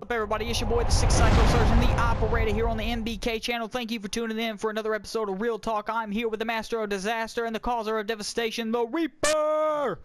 Up everybody, it's your boy the Sixth Psycho Surgeon, the operator here on the MBK channel. Thank you for tuning in for another episode of Real Talk. I'm here with the master of disaster and the causer of devastation, the Reaper!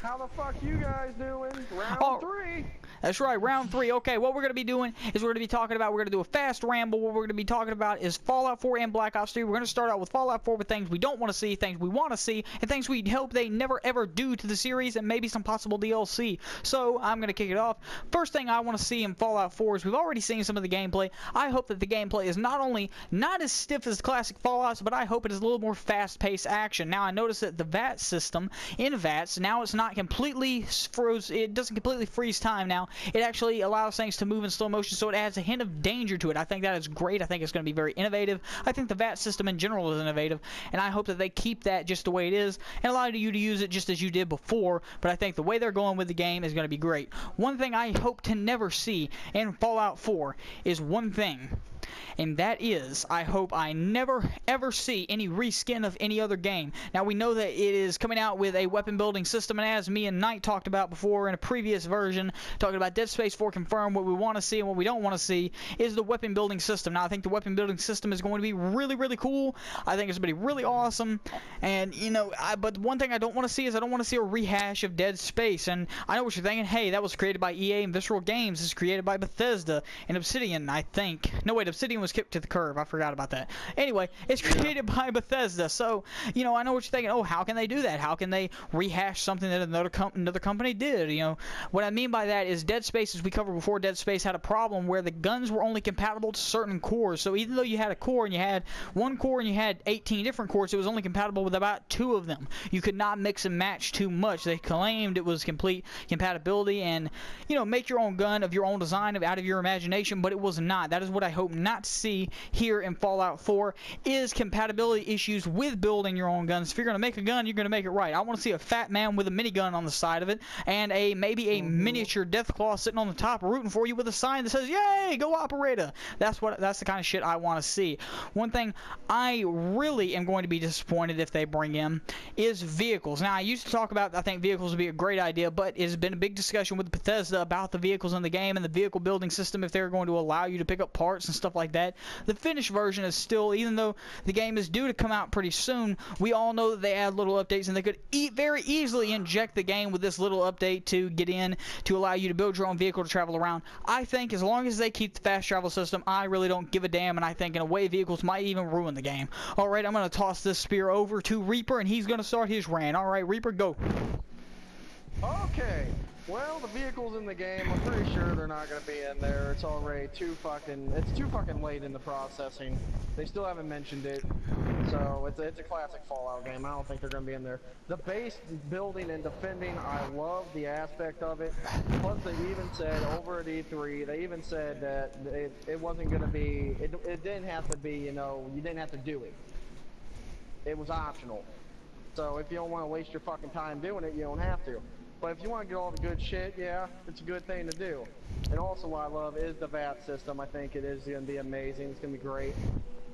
How the fuck you guys doing? Round 3. That's right, round 3. Okay, what we're going to be doing is we're going to be talking about, we're going to do a fast ramble. What we're going to be talking about is Fallout 4 and Black Ops 3. We're going to start out with Fallout 4 with things we don't want to see, things we want to see, and things we hope they never ever do to the series, and maybe some possible DLC. So, I'm going to kick it off. First thing I want to see in Fallout 4 is we've already seen some of the gameplay. I hope that the gameplay is not only not as stiff as classic Fallouts, but I hope it is a little more fast-paced action. Now, I noticed that the VAT system in VATS, now it's not completely froze, it doesn't completely freeze time now. It actually allows things to move in slow motion, so it adds a hint of danger to it. I think that is great. I think it's going to be very innovative. I think the VAT system in general is innovative, and I hope that they keep that just the way it is and allow you to use it just as you did before. But I think the way they're going with the game is going to be great. One thing I hope to never see in Fallout 4 is one thing, and that is, I hope I never ever see any reskin of any other game. Now, we know that it is coming out with a weapon building system, and as me and Knight talked about before in a previous version, talking about Dead Space 4 confirmed, what we want to see and what we don't want to see is the weapon building system. Now, I think the weapon building system is going to be really, really cool. I think it's going to be really awesome, and, you know, but one thing I don't want to see is I don't want to see a rehash of Dead Space, and I know what you're thinking, hey, that was created by EA and Visceral Games. It's created by Bethesda and Obsidian, I think. No, wait, Obsidian was kicked to the curb. I forgot about that. Anyway, it's created by Bethesda, so, you know, I know what you're thinking. Oh, how can they do that? How can they rehash something that another company did? You know, what I mean by that is Dead Space, as we covered before, Dead Space had a problem where the guns were only compatible to certain cores. So even though you had a core and you had one core and you had 18 different cores, it was only compatible with about 2 of them. You could not mix and match too much. They claimed it was complete compatibility and, you know, make your own gun of your own design out of your imagination, but it was not. That is what I hope not to see here in Fallout 4 is compatibility issues with building your own guns. If you're going to make a gun, you're going to make it right. I want to see a fat man with a minigun on the side of it and maybe a miniature Deathclaw sitting on the top rooting for you with a sign that says, "Yay, go operator." That's the kind of shit I want to see. One thing I really am going to be disappointed if they bring in is vehicles. Now, I used to talk about I think vehicles would be a great idea, but it's been a big discussion with Bethesda about the vehicles in the game and the vehicle building system, if they're going to allow you to pick up parts and stuff like that. The finished version is still, even though the game is due to come out pretty soon, we all know that they add little updates, and they could very easily inject the game with this little update to get in to allow you to build your own vehicle to travel around. I think as long as they keep the fast travel system, I really don't give a damn, and I think in a way vehicles might even ruin the game. Alright, I'm going to toss this spear over to Reaper, and he's going to start his rant. Alright, Reaper, go. Okay. Well, the vehicles in the game, I'm pretty sure they're not going to be in there. It's already too fucking late in the processing. They still haven't mentioned it. So, it's a classic Fallout game. I don't think they're going to be in there. The base building and defending, I love the aspect of it. Plus, they even said over at E3, they even said that it wasn't going to be, it didn't have to be, you know, you didn't have to do it. It was optional. So, if you don't want to waste your fucking time doing it, you don't have to. But if you want to get all the good shit, yeah, it's a good thing to do. And also what I love is the VAT system. I think it is going to be amazing. It's going to be great.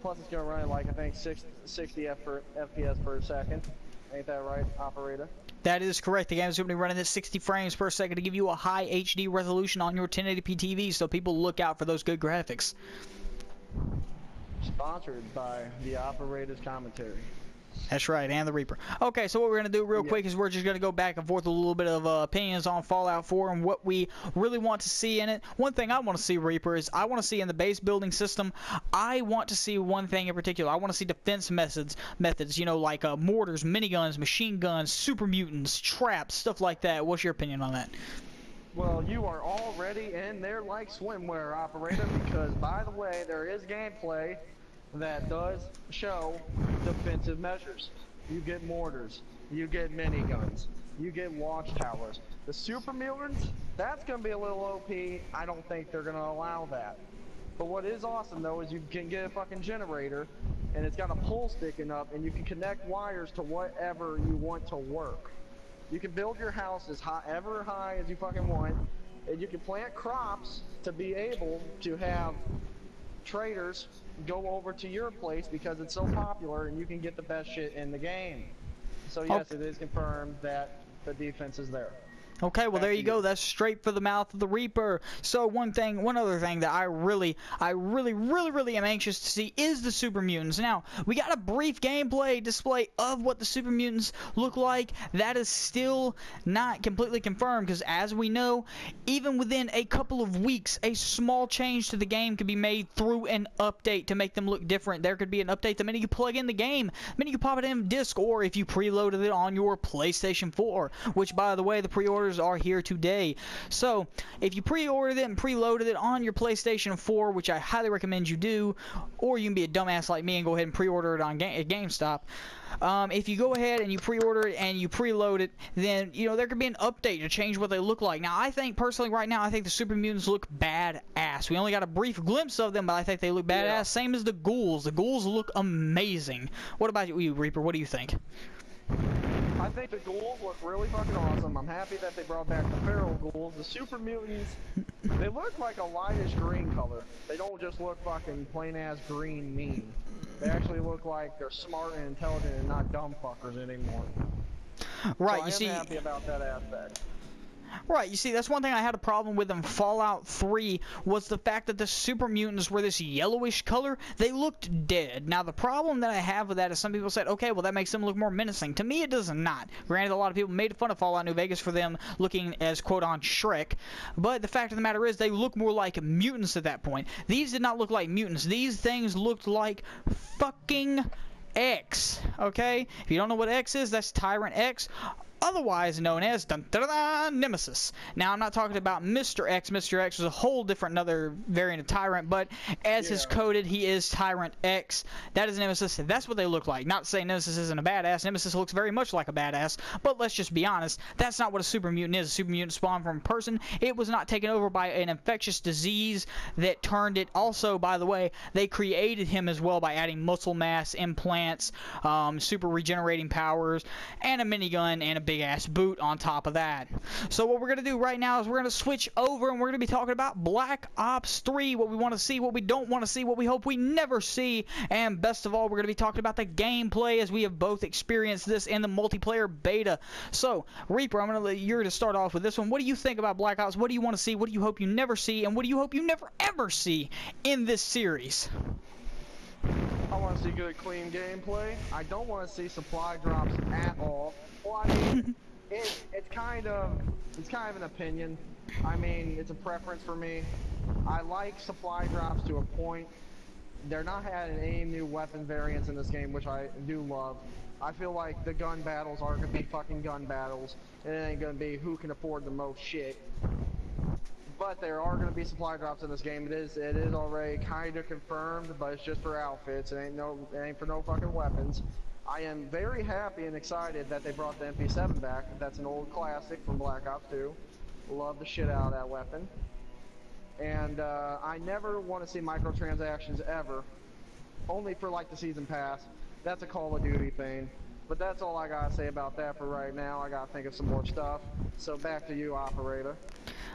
Plus it's going to run at like, I think, 60 FPS per second. Ain't that right, operator? That is correct. The game is going to be running at 60 frames per second to give you a high HD resolution on your 1080p TV, so people look out for those good graphics. Sponsored by the operator's commentary. That's right, and the Reaper. Okay, so what we're going to do real quick is we're just going to go back and forth a little bit of opinions on Fallout 4 and what we really want to see in it. One thing I want to see, Reaper, is I want to see in the base building system, I want to see one thing in particular. I want to see defense methods, you know, like mortars, miniguns, machine guns, super mutants, traps, stuff like that. What's your opinion on that? Well, you are already in there like swimwear, operator, because, by the way, there is gameplay that does show defensive measures. You get mortars, you get miniguns, you get watchtowers. The super mutants, that's gonna be a little OP. I don't think they're gonna allow that. But what is awesome though is you can get a fucking generator and it's got a pole sticking up and you can connect wires to whatever you want to work. You can build your house as ever high as you fucking want, and you can plant crops to be able to have traders go over to your place because it's so popular and you can get the best shit in the game. So yes, it is confirmed that the defense is there. Okay, well Back there to you go. you. That's straight for the mouth of the Reaper. So one other thing that I really am anxious to see is the Super Mutants. Now, we got a brief gameplay display of what the Super Mutants look like. That is still not completely confirmed because, as we know, even within a couple of weeks, a small change to the game could be made through an update to make them look different. There could be an update the minute you plug in the game, the minute you pop it in disc, or if you preloaded it on your PlayStation 4, which, by the way, the pre-orders are here today. So if you pre-ordered it and preloaded it on your PlayStation 4, which I highly recommend you do, or you can be a dumbass like me and go ahead and pre-order it on GameStop. If you go ahead and you pre-order it and you preload it, then there could be an update to change what they look like. Now, I think personally right now, I think the Super Mutants look badass. We only got a brief glimpse of them, but I think they look badass. Yeah. Same as the ghouls. The ghouls look amazing. What about you, Reaper? What do you think? I think the ghouls look really fucking awesome. I'm happy that they brought back the feral ghouls. The super mutants, they look like a lightish green color. They don't just look fucking plain ass green mean. They actually look like they're smart and intelligent and not dumb fuckers anymore. Right, so I am happy about that aspect. Right, you see, that's one thing I had a problem with in Fallout 3 was the fact that the Super Mutants were this yellowish color. They looked dead. Now, the problem that I have with that is some people said, okay, well, that makes them look more menacing. To me, it does not. Granted, a lot of people made fun of Fallout New Vegas for them looking as, quote, on Shrek. But the fact of the matter is they look more like mutants at that point. These did not look like mutants. These things looked like fucking X, okay? If you don't know what X is, that's Tyrant X, otherwise known as Nemesis. Now, I'm not talking about Mr. X. Mr. X is a whole different, another variant of Tyrant, but as is coded, he is Tyrant X. That is Nemesis. That's what they look like. Not to say Nemesis isn't a badass. Nemesis looks very much like a badass, but let's just be honest. That's not what a super mutant is. A super mutant spawned from a person. It was not taken over by an infectious disease that turned it. Also, by the way, they created him as well by adding muscle mass, implants, super regenerating powers, and a minigun, and a big ass boot on top of that. So what we're going to do right now is we're going to switch over and we're going to be talking about Black Ops 3, what we want to see, what we don't want to see, what we hope we never see, and best of all, we're going to be talking about the gameplay as we have both experienced this in the multiplayer beta. So, Reaper, I'm going to let you to start off with this one. What do you think about Black Ops? What do you want to see? What do you hope you never see? And what do you hope you never ever see in this series? I want to see good, clean gameplay. I don't want to see supply drops at all. Well, I mean, it's kind of an opinion. I mean, it's a preference for me. I like supply drops to a point. They're not adding any new weapon variants in this game, which I do love. I feel like the gun battles are gonna be fucking gun battles, and it ain't gonna be who can afford the most shit. But there are going to be supply drops in this game. It is already kind of confirmed, but it's just for outfits. It ain't for no fucking weapons. I am very happy and excited that they brought the MP7 back. That's an old classic from Black Ops 2. Love the shit out of that weapon. And I never want to see microtransactions ever. Only for like the season pass. That's a Call of Duty thing. But that's all I gotta say about that for right now. I gotta think of some more stuff. So back to you, operator.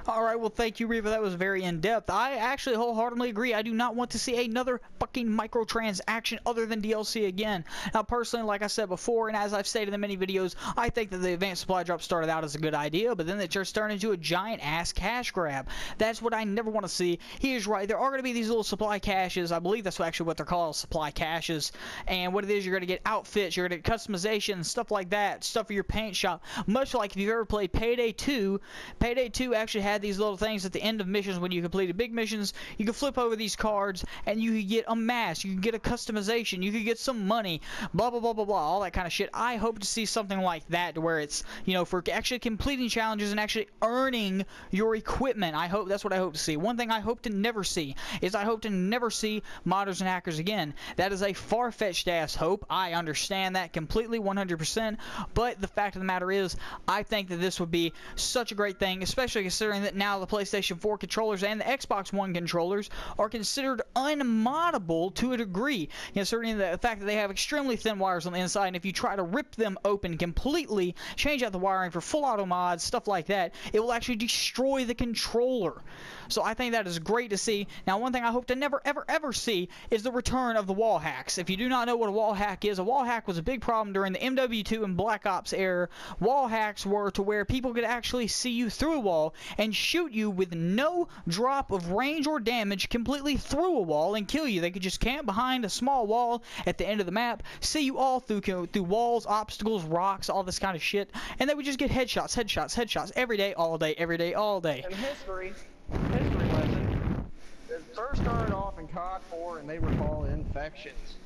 Alright, well, thank you, Reva. That was very in-depth. I actually wholeheartedly agree. I do not want to see another fucking microtransaction other than DLC again. Now, personally, like I said before, and as I've stated in many videos, I think that the advanced supply drop started out as a good idea, but then it just turned into a giant-ass cash grab. That's what I never want to see. He is right. There are going to be these little supply caches. I believe that's actually what they're called, supply caches. And what it is, you're going to get outfits, you're going to get customization, stuff like that, stuff for your paint shop. Much like if you've ever played Payday 2, Payday 2 actually had these little things at the end of missions. When you completed big missions, you could flip over these cards and you could get a mask, you could get a customization, you could get some money, blah blah blah blah blah, all that kind of shit. I hope to see something like that to where it's, for actually completing challenges and actually earning your equipment. That's what I hope to see. One thing I hope to never see is I hope to never see modders and hackers again. That is a far-fetched ass hope. I understand that completely, 100%, but the fact of the matter is I think that this would be such a great thing, especially considering that now the PlayStation 4 controllers and the Xbox One controllers are considered unmoddable to a degree, considering the fact that they have extremely thin wires on the inside, and if you try to rip them open completely, change out the wiring for full auto mods, stuff like that, it will actually destroy the controller. So I think that is great to see. Now, one thing I hope to never ever ever see is the return of the wall hacks. If you do not know what a wall hack is, a wall hack was a big problem during the MW2 and Black Ops era, wall hacks were to where people could actually see you through a wall and shoot you with no drop of range or damage completely through a wall and kill you. They could just camp behind a small wall at the end of the map, see you all through walls, obstacles, rocks, all this kind of shit, and they would just get headshots every day, all day, every day, all day. And history lesson. It first started off in COD 4 and they were called infections.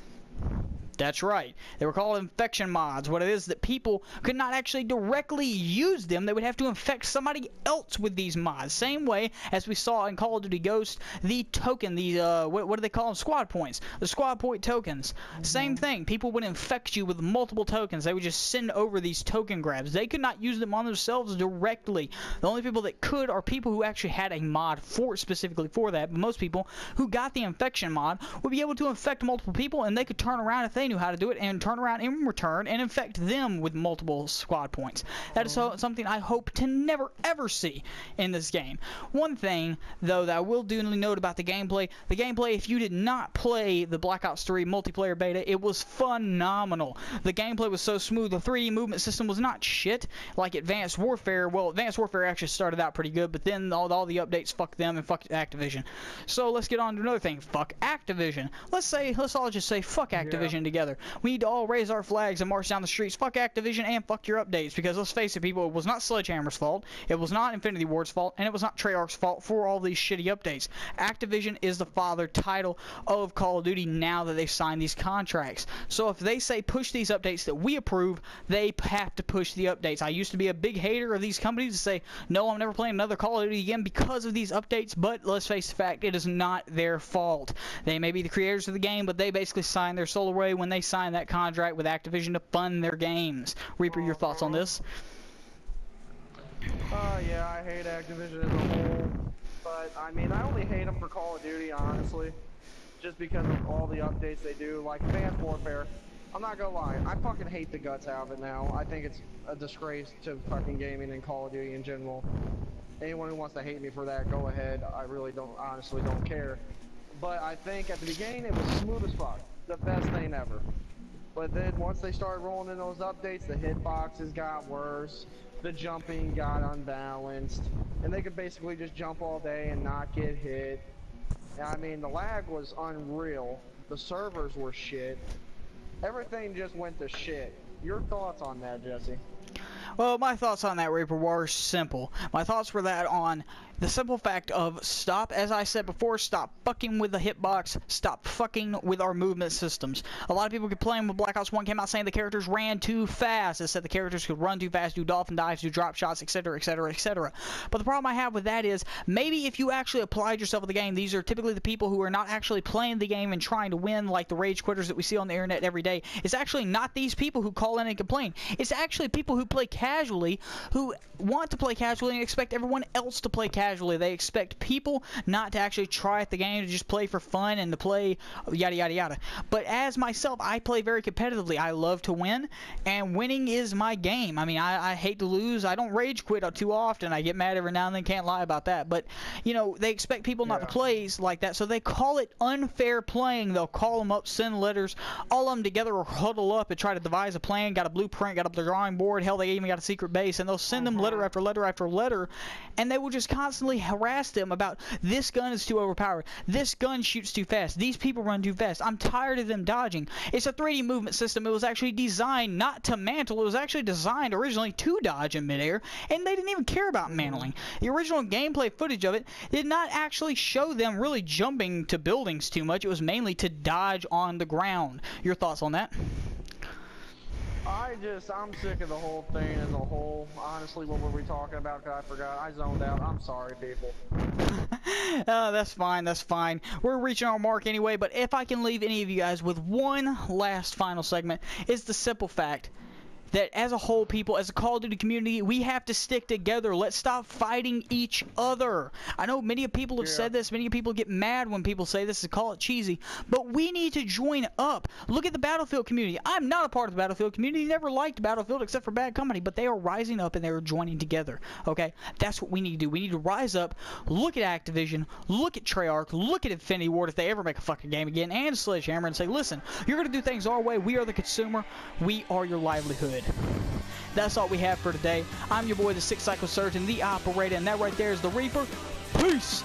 That's right. They were called infection mods. What it is that people could not actually directly use them. They would have to infect somebody else with these mods. Same way as we saw in Call of Duty Ghost, the token, the, what do they call them? Squad points. The squad point tokens. Same thing. People would infect you with multiple tokens. They would just send over these token grabs. They could not use them on themselves directly. The only people that could are people who actually had a mod specifically for that. But most people who got the infection mod would be able to infect multiple people, and they could turn around if they knew how to do it and turn around in return and infect them with multiple squad points. That is something I hope to never ever see in this game. One thing though that I will duly note about the gameplay, if you did not play the Black Ops 3 multiplayer beta, it was phenomenal. The gameplay was so smooth. The 3D movement system was not shit like Advanced Warfare. Well, Advanced Warfare actually started out pretty good, but then all the updates, fuck them and fuck Activision. So let's get on to another thing. Fuck Activision. Let's all just say fuck Activision together. We need to all raise our flags and march down the streets. Fuck Activision and fuck your updates, because let's face it, people, it was not Sledgehammer's fault, it was not Infinity Ward's fault, and it was not Treyarch's fault for all these shitty updates. Activision is the father title of Call of Duty now that they've signed these contracts. So if they say push these updates that we approve, they have to push the updates. I used to be a big hater of these companies to say, no, I'm never playing another Call of Duty again because of these updates, but let's face the fact, it is not their fault. They may be the creators of the game, but they basically signed their soul away when they signed that contract with Activision to fund their games. Reaper, your thoughts on this? Yeah, I hate Activision as a whole, but I mean, I only hate them for Call of Duty, honestly, just because of all the updates they do, like Advanced Warfare. I'm not gonna lie, I fucking hate the guts out of it now. I think it's a disgrace to fucking gaming and Call of Duty in general. Anyone who wants to hate me for that, go ahead. I really honestly don't care. But I think at the beginning it was smooth as fuck. The best thing ever. But then once they started rolling in those updates, the hitboxes got worse, the jumping got unbalanced, and they could basically just jump all day and not get hit. I mean, the lag was unreal, the servers were shit, everything just went to shit. Your thoughts on that, Jesse? Well, my thoughts on that, Reaper, were simple. My thoughts were that on the simple fact of stop, as I said before, stop fucking with the hitbox, stop fucking with our movement systems. A lot of people complained when Black Ops 1 came out saying the characters ran too fast. It said the characters could run too fast, do dolphin dives, do drop shots, etc., etc., etc. But the problem I have with that is, maybe if you actually applied yourself to the game, these are typically the people who are not actually playing the game and trying to win, like the rage quitters that we see on the internet every day. It's actually not these people who call in and complain. It's actually people who play casually, who want to play casually and expect everyone else to play casually. They expect people not to actually try at the game, to just play for fun and to play yada yada yada. But as myself, I play very competitively. I love to win, and winning is my game. I mean, I hate to lose. I don't rage quit too often. I get mad every now and then, can't lie about that. But, you know, they expect people not to play like that, so they call it unfair playing. They'll call them up, send letters, all of them together or huddle up and try to devise a plan, got a blueprint, got up the drawing board, hell, they even got a secret base, and they'll send them letter after letter after letter, and they will just constantly harass them about, this gun is too overpowered, this gun shoots too fast, these people run too fast, I'm tired of them dodging. It's a 3D movement system. It was actually designed not to mantle, it was actually designed originally to dodge in midair, and they didn't even care about mantling. The original gameplay footage of it did not actually show them really jumping to buildings too much. It was mainly to dodge on the ground. Your thoughts on that? I'm sick of the whole thing as a whole. Honestly, what were we talking about? I forgot. I zoned out. I'm sorry, people. That's fine, that's fine. We're reaching our mark anyway, but if I can leave any of you guys with one last final segment, it's the simple fact. that as a whole, people, as a Call of Duty community, we have to stick together. Let's stop fighting each other. I know many people have said this. Many people get mad when people say this and call it cheesy. But we need to join up. Look at the Battlefield community. I'm not a part of the Battlefield community. Never liked Battlefield except for Bad Company. But they are rising up and they are joining together. Okay? That's what we need to do. We need to rise up. Look at Activision. Look at Treyarch. Look at Infinity Ward if they ever make a fucking game again. And Sledgehammer and say, listen, you're going to do things our way. We are the consumer. We are your livelihood. That's all we have for today. I'm your boy, the Six Cycle Surgeon, the Operator, and that right there is the Reaper. Peace!